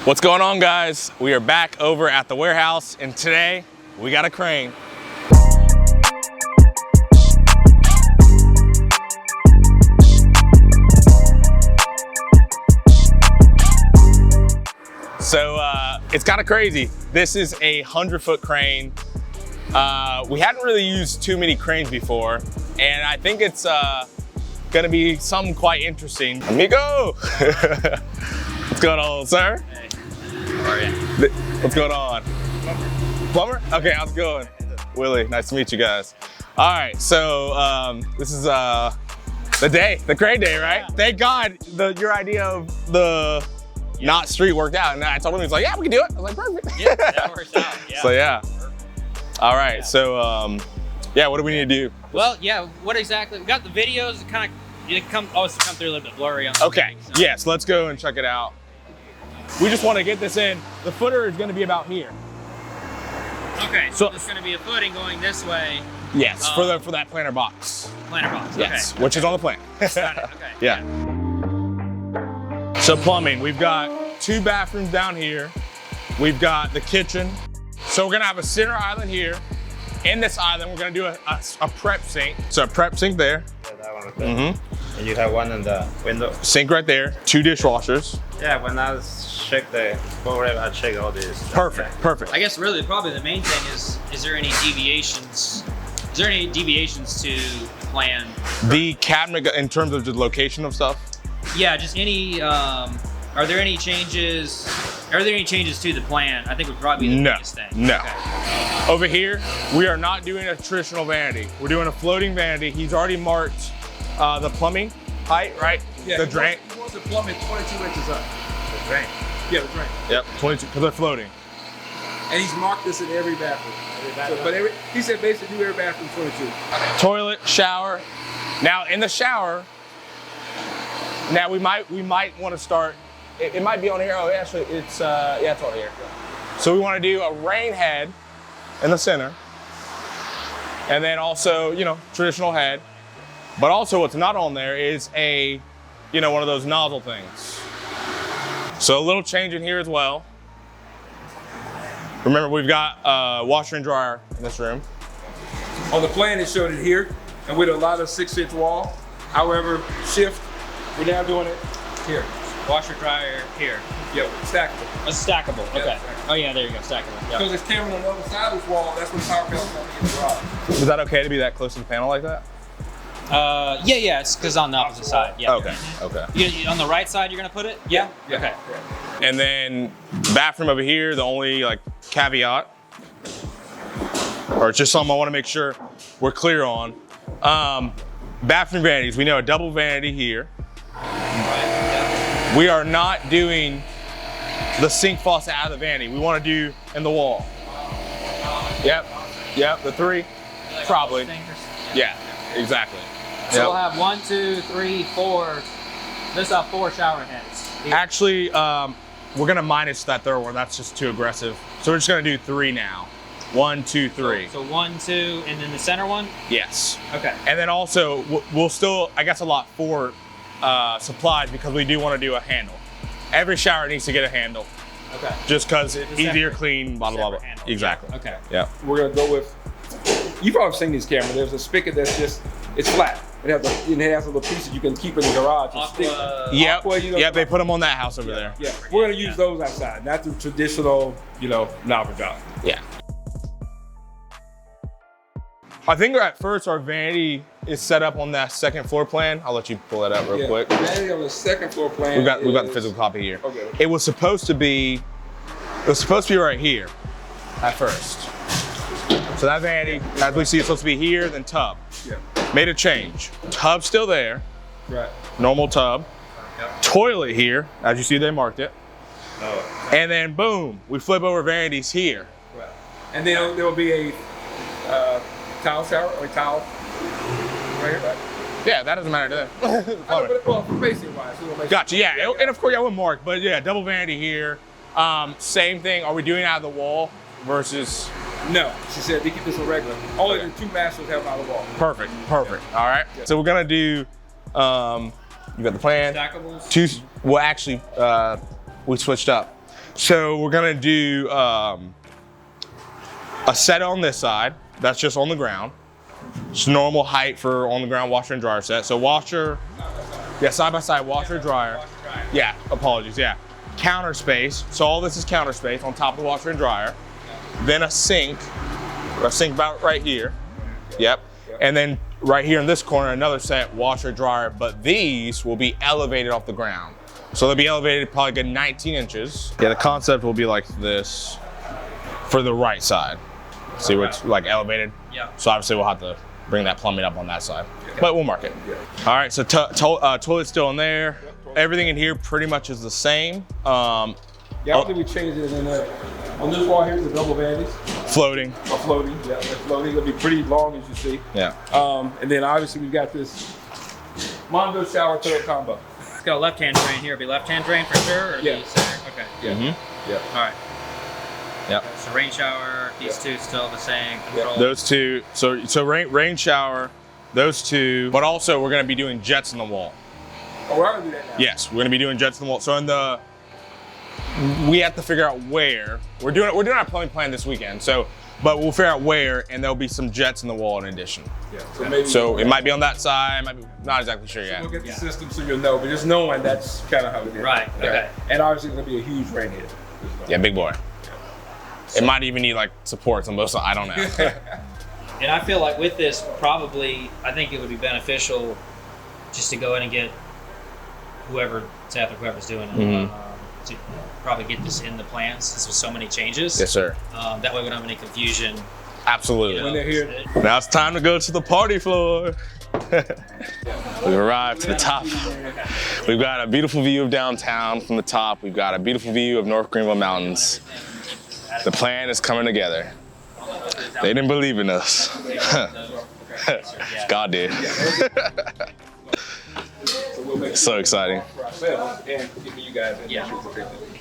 What's going on, guys? We are back over at the Ware House, and today we got a crane. So it's kind of crazy. This is a 100-foot crane. We hadn't really used too many cranes before, and I think it's gonna be something quite interesting. Amigo! What's going on, sir? Hey, how are you? What's going on? Plumber? Okay, how's it going? Willie, nice to meet you guys. All right, so this is the crane day, right? Yeah. Thank God your idea of the not street worked out. And I told him, he's like, yeah, we can do it. I was like, perfect. Yeah, that works out. Yeah. So yeah. All right, so yeah, what do we need to do? Well, yeah, what exactly? We got the videos, it come through a little bit blurry on the Okay, thing, so. yes, let's go and check it out. We just want to get this in. The footer is going to be about here. Okay, so there's going to be a footing going this way. Yes, for that planter box. Planter box, yes, okay. Which is on the plan. Got it, okay. Yeah. So plumbing, we've got 2 bathrooms down here. We've got the kitchen. So we're gonna have a center island here. In this island, we're gonna do a prep sink. So a prep sink there. Yeah, that one right there. And you have one in the window. Sink right there, 2 dishwashers. Yeah, when I check the program, I check all these. Perfect, perfect. I guess really probably the main thing is there any deviations? Is there any deviations to the plan? The cabinet in terms of the location of stuff? Yeah, just any, are there any changes to the plan? I think would probably be the biggest thing. No. Okay. Over here, we are not doing a traditional vanity. We're doing a floating vanity. He's already marked the plumbing height, right? Yeah, the drain. He wants the plumbing 22 inches up. The drain. Yeah, the drain. Yep, 22, because they're floating. And he's marked this in every bathroom. He said basically do every bathroom 22. Toilet, shower. Now in the shower, now we might want to start. It might be on here. Oh, actually, it's it's on here. So we want to do a rain head in the center, and then also traditional head. But also, what's not on there is a one of those nozzle things. So a little change in here as well. Remember, we've got washer and dryer in this room. On the plan, it showed it here, and with a lot of 6-inch wall. However, shift, we're now doing it here. Washer dryer here. Yeah, stackable. A stackable. Okay. Yeah, Oh yeah, there you go. Stackable. Yep. Because it's camera on the other side of this wall, that's when power panel's going to get the garage. Is that okay to be that close to the panel like that? Yeah, it's because on the opposite side. Yeah. Okay. Okay. On the right side, you're gonna put it? Yeah. Okay. And then bathroom over here, the only caveat, or it's just something I want to make sure we're clear on. Bathroom vanities, we know a double vanity here. We are not doing the sink faucet out of the vanity. We want to do in the wall. Yep, the 3, probably. Yeah, exactly. So we'll have 1, 2, 3, 4. This have 4 shower heads. Actually, we're gonna minus that third one. That's just too aggressive. So we're just gonna do 3 now. 1, 2, 3. So 1, 2, and then the center one? Yes. Okay. And then also, we'll still, I guess, allot 4 supplies because we do want to do a handle. Every shower needs to get a handle. Okay. Just because it's easier, clean, blah, blah, blah. Handle. Exactly. Okay. Yeah. We're going to go with, you've probably seen this camera. There's a spigot that's just, it's flat. It has a little piece that you can keep in the garage. Yep, they put them on that house over there. Yeah, we're going to use those outside, not the traditional, novel job. Yeah. I think at first our vanity is set up on that second floor plan. I'll let you pull that up real quick. Vanity on the second floor plan. We've got the physical copy here. Okay. It was supposed to be right here at first. So that vanity, as we see, it's supposed to be here, then tub. Yeah. Made a change. Tub still there. Right. Normal tub. Yep. Toilet here, as you see, they marked it. Oh. And then boom, we flip over vanities here. Right. And then there will be a towel shower or a towel right here, right? Yeah, that doesn't matter to them. Well, spacing wise. Gotcha, yeah. And of course, I would mark, but yeah, double vanity here. Same thing, are we doing it out of the wall versus? No, she said we keep this a regular. Only the 2 masters have out of the wall. Perfect. All right. Yeah. So we're gonna do, you got the plan. Stackables? 2, well actually, we switched up. So we're gonna do a set on this side. That's just on the ground. It's normal height for on the ground washer and dryer set. So washer, yeah, side by side, washer, dryer. Yeah, apologies, yeah. Counter space, so all this is counter space on top of the washer and dryer. Then a sink about right here. Yep. And then right here in this corner, another set, washer, dryer, but these will be elevated off the ground. So they'll be elevated probably a good 19 inches. Yeah, the concept will be like this for the right side. See where it's like elevated? Yeah. So obviously we'll have to bring that plumbing up on that side, but we'll mark it. All right, so toilet's still in there. Everything in here pretty much is the same. Yeah, I don't think we changed it in there. On this wall here's the double vanities. Floating. Floating, yeah, they're floating. It'll be pretty long as you see. Yeah. And then obviously we've got this Mondo shower tub combo. It's got a left-hand drain here. Be left-hand drain for sure? Or Yeah. Okay. Yeah. Mm-hmm. Yeah. All right. Yep. So rain shower, these two still the same. Control. Those two, so rain shower, those two, but also we're gonna be doing jets in the wall. Oh, we're gonna do that now. Yes, we're gonna be doing jets in the wall. So we have to figure out where. We're doing our plumbing plan this weekend. But we'll figure out where, and there'll be some jets in the wall in addition. Yeah. So it might be on that side, might be not exactly sure yet. We'll get the system so you'll know, but just knowing that's kind of how it is. Right, okay. And obviously it's gonna be a huge rain head. Yeah, big boy. It might even need like supports on both sides. I don't know. And I feel like with this, probably, I think it would be beneficial just to go in and get Seth or whoever's doing it, to probably get this in the plans since there's so many changes. Yes, sir. That way we don't have any confusion. Absolutely. You know, When they're here. Now it's time to go to the party floor. We've arrived to the top. We've got a beautiful view of downtown from the top. We've got a beautiful view of North Greenville Mountains. The plan is coming together. They didn't believe in us. God did. So exciting. And giving you guys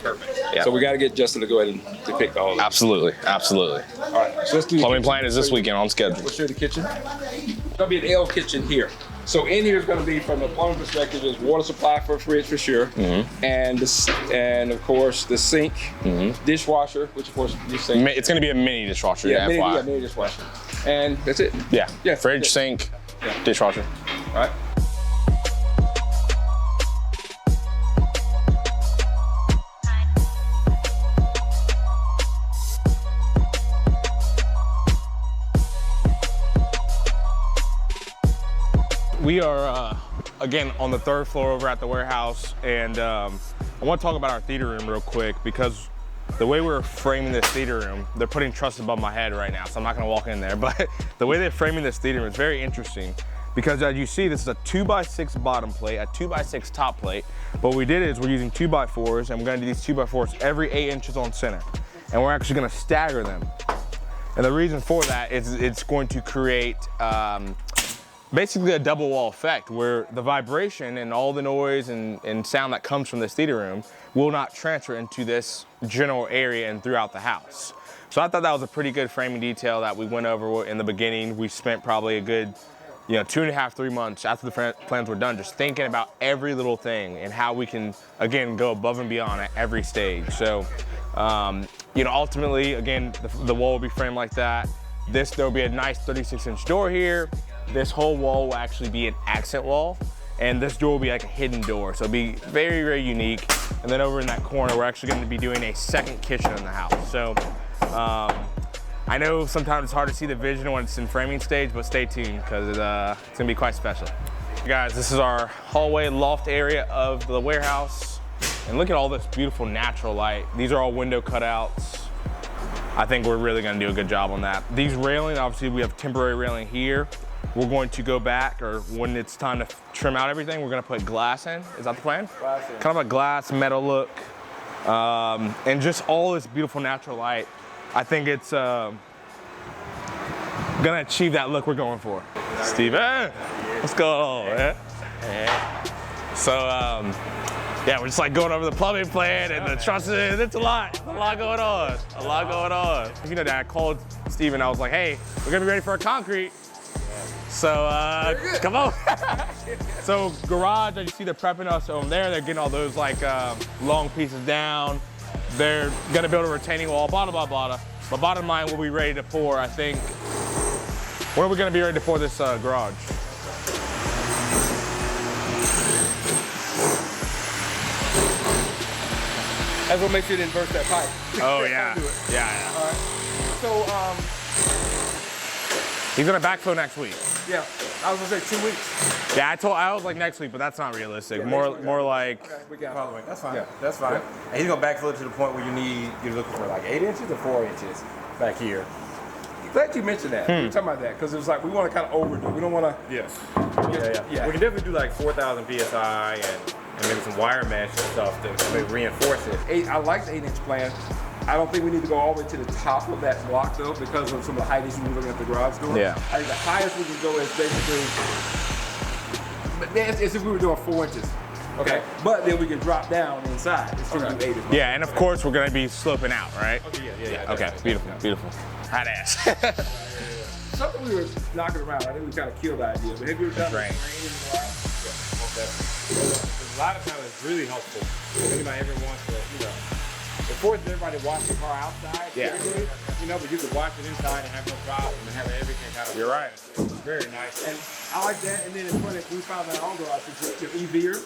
Perfect. Yeah. So we got to get Justin to go ahead and depict all of that. Absolutely, absolutely. All right, so let's do Plumbing plan is this weekend on schedule. We'll show the kitchen. It's gonna be an L kitchen here. So in here is gonna be, from the plumbing perspective, there's water supply for a fridge for sure, and of course the sink, dishwasher, which of course you sink. It's going to be a mini dishwasher. Yeah, FYI. mini dishwasher, and that's it. Yeah. Fridge, sink, dishwasher. All right. We are, again, on the third floor over at the Ware House, and I want to talk about our theater room real quick because the way we're framing this theater room, they're putting truss above my head right now, so I'm not going to walk in there, but the way they're framing this theater room is very interesting because as you see, this is a 2x6 bottom plate, a 2x6 top plate. But what we did is we're using 2x4s, and we're going to do these 2x4s every 8 inches on center, and we're actually going to stagger them. And the reason for that is it's going to create basically a double wall effect where the vibration and all the noise and sound that comes from this theater room will not transfer into this general area and throughout the house. So I thought that was a pretty good framing detail that we went over in the beginning. We spent probably a good 2.5, 3 months after the plans were done just thinking about every little thing and how we can, again, go above and beyond at every stage. So, ultimately, again, the wall will be framed like that. There'll be a nice 36-inch door here. This whole wall will actually be an accent wall, and this door will be like a hidden door. So it'll be very, very unique. And then over in that corner, we're actually going to be doing a second kitchen in the house. So I know sometimes it's hard to see the vision when it's in framing stage, but stay tuned because it's going to be quite special. Guys, this is our hallway loft area of the Ware House. And look at all this beautiful natural light. These are all window cutouts. I think we're really going to do a good job on that. These railing, obviously we have temporary railing here. We're going to go back, or when it's time to trim out everything, we're gonna put glass in. Is that the plan? Glass in. Kind of a glass metal look. And just all this beautiful natural light. I think it's gonna achieve that look we're going for. Steven, what's going on, man? So, yeah, we're just like going over the plumbing plan and the trusses. It's a lot going on, You know, I called Steven, I was like, hey, we're gonna be ready for our concrete. So, come on. So garage, as you see, they're prepping us over there. They're getting all those like long pieces down. they're gonna build a retaining wall, blah, blah, blah, blah. But bottom line, we'll be ready to pour, I think. When are we gonna be ready to pour this garage? That's what makes you didn't burst that pipe. Oh yeah, yeah. All right. So, He's gonna backfill next week. yeah, I was gonna say 2 weeks. Yeah, I was like next week, but that's not realistic. More like. Okay, we got it. Following. That's fine. Yeah. That's fine. And he's gonna backfill it to the point where you're looking for like 8 inches or 4 inches back here. Glad you mentioned that. We were talking about that because it was like we want to kind of overdo it. We don't want to. Yes. Yeah. We can definitely do like 4,000 psi and maybe some wire mesh and stuff to maybe reinforce it. I like the 8-inch plan. I don't think we need to go all the way to the top of that block though, because of some of the height issues we're looking at the garage door. Yeah. I think the highest we can go is basically, but that's if we were doing 4 inches. Okay. But then we can drop down inside and still do 8 as well. Yeah, and of course we're gonna be sloping out, right? Okay, yeah. Okay, beautiful, beautiful. Hot ass. Something we were knocking around. I think we kind of killed the idea. But have you ever done Drain. drain in the garage? A lot of times it's really helpful. Anybody ever wants to, it forces everybody to watch the car outside. Yeah. Typically, but you can watch it inside and have no problem and have everything kind of. You're right. It's very nice. And I like that. And then it's funny, we found that on garage, the EVer.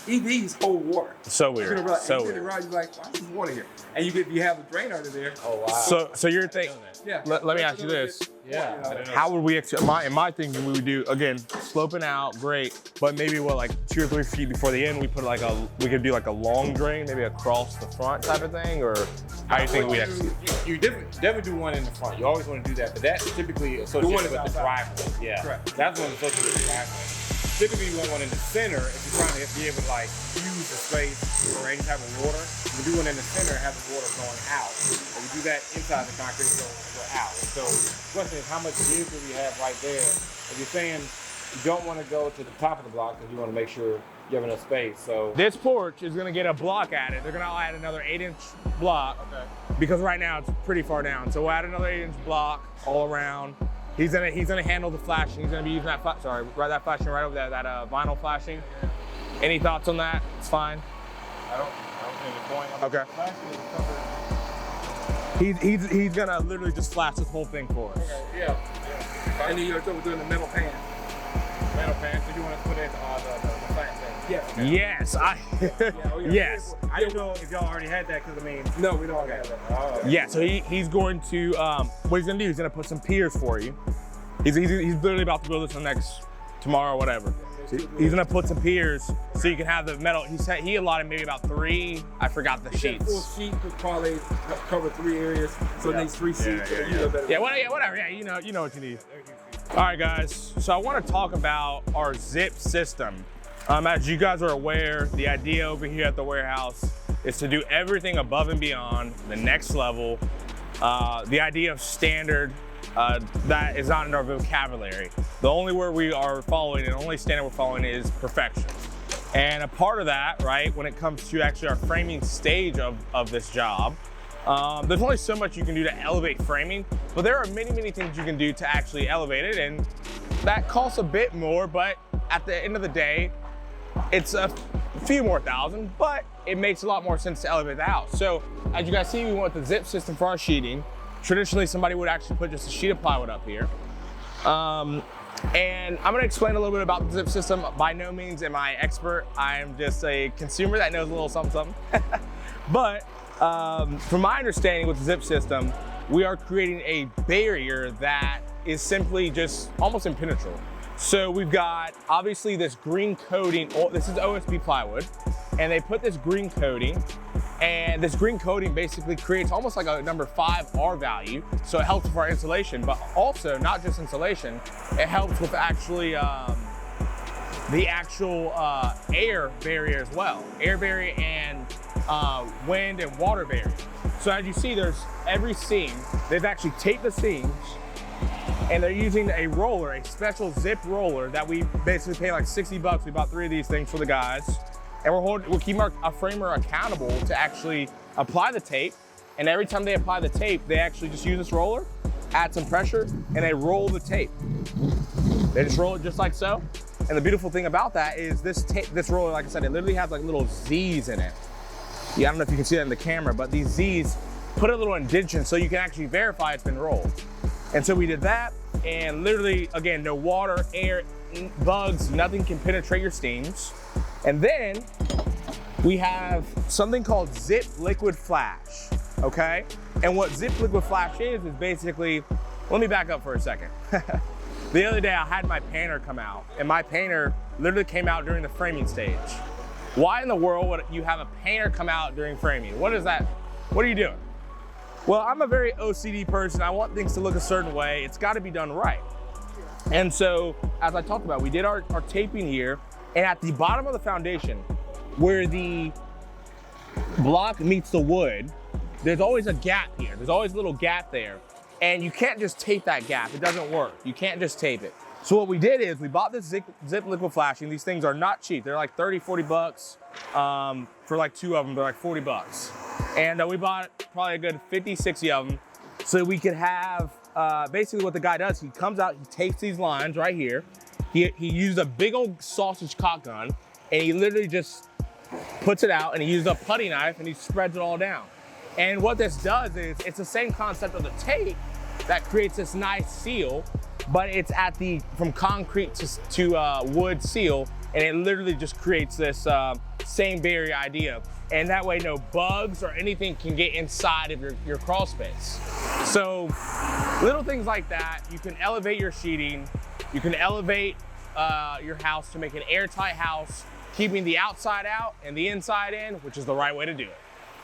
EVs hold water. So You're weird. gonna realize, So you get in the weird. garage, you're like, why is water here? And you have the drain under there. Oh wow. So you're thinking. Yeah. Let me ask you this. Yeah. I didn't know. How would we in my thinking we would do again sloping out, great, but maybe like 2 or 3 feet before the end we put we could do like a long drain, maybe across the front type of thing, or how do you think we actually? You definitely do one in the front. You always want to do that, but that's typically associated one with is the outside. driveway. Yeah, Correct. that's one associated with the driveway. Typically, you want one in the center if you're trying to be able to like use the space or any type of water. You do one in the center and have the water going out. If you do that inside the concrete, it'll go out. So the question is, how much give do we have right there? If you're saying you don't want to go to the top of the block because you want to make sure you have enough space. So This porch is gonna get a block added. They're gonna add another 8-inch block because right now it's pretty far down. So we'll add another 8-inch block all around. He's gonna handle the flashing. He's gonna be using that that flashing right over there, that vinyl flashing. Any thoughts on that? It's fine. I don't think the point. Okay. He's gonna literally just flash this whole thing for us. Yeah. And then you're doing the metal pan. Metal pan. So you want to put it on the flat thing? Yeah. Yes, yes. I didn't know if y'all already had that because No, we don't have that. Oh. Yeah, so he's going to, what he's gonna do, he's gonna put some piers for you. He's literally about to build this tomorrow or whatever. So he's gonna put some piers so you can have the metal. He allotted maybe about 3, I forgot the Full sheets. sheet could probably cover 3 areas, so it needs 3 sheets. Yeah, whatever, yeah, you know what you need. All right, guys, so I wanna talk about our zip system. As you guys are aware, the idea over here at the Ware House is to do everything above and beyond the next level. The idea of standard, that is not in our vocabulary. The only word we are following and the only standard we're following is perfection. And a part of that, right, when it comes to actually our framing stage of this job, there's only so much you can do to elevate framing, but there are many, many things you can do to actually elevate it, and that costs a bit more, but at the end of the day, it's a few more thousand, but it makes a lot more sense to elevate the house. So as you guys see, we went with the zip system for our sheeting. Traditionally, somebody would actually put just a sheet of plywood up here. And I'm gonna explain a little bit about the zip system. By no means am I expert. I'm just a consumer that knows a little something, something. But from my understanding with the zip system, we are creating a barrier that is simply just almost impenetrable. So we've got obviously this green coating, this is OSB plywood, and they put this green coating, and this green coating basically creates almost like a number 5 R value. So it helps with our insulation, but also not just insulation, it helps with actually the actual air barrier as well. Air barrier and wind and water barrier. So as you see, there's every seam, they've actually taped the seams, and they're using a roller, a special zip roller that we basically pay like 60 bucks. We bought 3 of these things for the guys. And we're keeping a framer accountable to actually apply the tape. And every time they apply the tape, they actually just use this roller, add some pressure, and they roll the tape. They just roll it just like so. And the beautiful thing about that is this roller, like I said, it literally has like little Z's in it. yeah, I don't know if you can see that in the camera, but these Z's put a little indentation so you can actually verify it's been rolled. And so we did that, and literally, again, no water, air, bugs, nothing can penetrate your steams. And then we have something called Zip Liquid Flash, okay? And what Zip Liquid Flash is basically, let me back up for a second. The other day I had my painter come out, and my painter literally came out during the framing stage. Why in the world would you have a painter come out during framing? What is that? What are you doing? Well, I'm a very OCD person. I want things to look a certain way. It's got to be done right. And so, as I talked about, we did our taping here, and at the bottom of the foundation, where the block meets the wood, there's always a gap here. There's always a little gap there. And you can't just tape that gap. It doesn't work. You can't just tape it. So what we did is we bought this Zip Liquid Flashing. These things are not cheap. They're like 30, 40 bucks. For like 2 of them, they're like 40 bucks. And we bought probably a good 50, 60 of them so we could have, basically what the guy does, he comes out, he takes these lines right here. He used a big old sausage cock gun, and he literally just puts it out, and he used a putty knife, and he spreads it all down. And what this does is, it's the same concept of the tape that creates this nice seal, but it's at the, from concrete to wood seal, and it literally just creates this same barrier idea. And that way no bugs or anything can get inside of your crawl space. So little things like that, you can elevate your sheeting, you can elevate your house to make an airtight house, keeping the outside out and the inside in, which is the right way to do it.